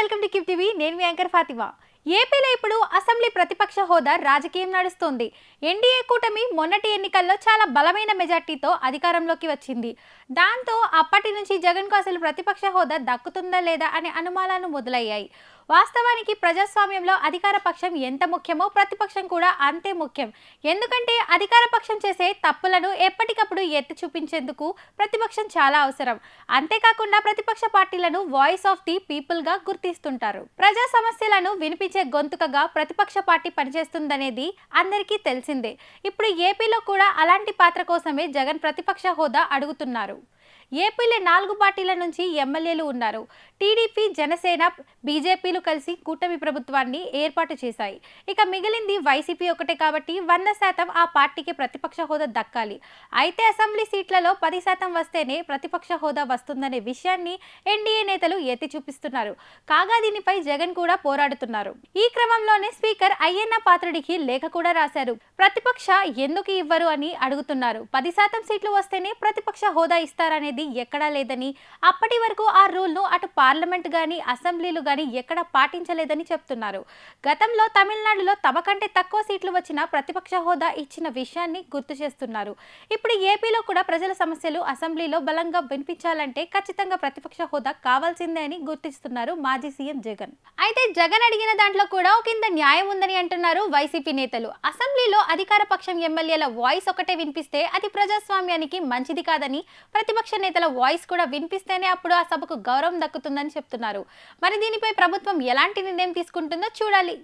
Welcome to keep TV. నేను మీ anchor Fatima. ఏపీలో ఇప్పుడు అసెంబ్లీ ప్రతిపక్ష హోదా రాజకీయం నడుస్తోంది. ఎన్డీఏ కూటమి మొన్నటి ఎన్నికల్లో చాలా బలమైన మెజార్టీతో అధికారంలోకి వచ్చింది. దాంతో అప్పటి నుంచి జగన్కు అసలు ప్రతిపక్ష హోదా దక్కుతుందా లేదా అనే అనుమానాలు మొదలయ్యాయి. వాస్తవానికి ప్రజాస్వామ్యంలో అధికార పక్షం ఎంత ముఖ్యమో ప్రతిపక్షం కూడా అంతే ముఖ్యం. ఎందుకంటే అధికార పక్షం చేసే తప్పులను ఎప్పటికప్పుడు ఎత్తి చూపించేందుకు ప్రతిపక్షం చాలా అవసరం. అంతేకాకుండా ప్రతిపక్ష పార్టీలను వాయిస్ ఆఫ్ ది పీపుల్ గా గుర్తిస్తుంటారు. ప్రజా సమస్యలను వినిపించే గొంతుకగా ప్రతిపక్ష పార్టీ పనిచేస్తుందనేది అందరికీ తెలిసిందే. ఇప్పుడు ఏపీలో కూడా అలాంటి పాత్ర కోసమే జగన్ ప్రతిపక్ష హోదా అడుగుతున్నారు. ఏపీలో 4 పార్టీల నుంచి ఎమ్మెల్యేలు ఉన్నారు. టీడీపీ, జనసేన, బీజేపీలు కలిసి కూటమి ప్రభుత్వాన్ని ఏర్పాటు చేశాయి. ఇక మిగిలింది వైసీపీ ఒకటే కాబట్టి 100% ఆ పార్టీకి ప్రతిపక్ష హోదా దక్కాలి. అయితే అసెంబ్లీ సీట్లలో 10% వస్తేనే ప్రతిపక్ష హోదా వస్తుందనే విషయాన్ని ఎన్డీఏ నేతలు ఎత్తి చూపిస్తున్నారు. కాగా దీనిపై జగన్ కూడా పోరాడుతున్నారు. ఈ క్రమంలోనే స్పీకర్ అయ్యన్న పాత్రుడికి లేఖ కూడా రాశారు. ప్రతిపక్ష ఎందుకు ఇవ్వరు అని అడుగుతున్నారు. 10% సీట్లు వస్తేనే ప్రతిపక్ష హోదా ఇస్తారనేది ఎక్కడా లేదని, అప్పటి వరకు ఆ రూల్ను అటు పార్లమెంట్ గాని అసెంబ్లీలు గాని ఎక్కడ పాటించలేదని చెప్తున్నారు. గతంలో తమిళనాడులో తమ కంటే తక్కువ సీట్లు వచ్చినా ప్రతిపక్ష హోదా ఇచ్చిన విషయాన్ని గుర్తు చేస్తున్నారు. ఇప్పుడు ఏపీలో కూడా ప్రజల సమస్యలు అసెంబ్లీలో బలంగా వినిపించాలంటే ఖచ్చితంగా ప్రతిపక్ష హోదా కావాల్సిందే అని గుర్తిస్తున్నారు మాజీ సీఎం జగన్. అయితే జగన్ అడిగిన దాంట్లో కూడా ఒకంత న్యాయం ఉందని అంటున్నారు వైసీపీ నేతలు. అసెంబ్లీలో అధికార పక్షం ఎమ్మెల్యేల వాయిస్ ఒకటే వినిపిస్తే అది ప్రజాస్వామ్యానికి మంచిది కాదని, ప్రతిపక్ష నేతల వాయిస్ కూడా వినిపిస్తేనే అప్పుడు ఆ సభకు గౌరవం దక్కుతుందని చెప్తున్నారు. మరి దీనిపై ప్రభుత్వం ఎలాంటి నిర్ణయం తీసుకుంటుందో చూడాలి.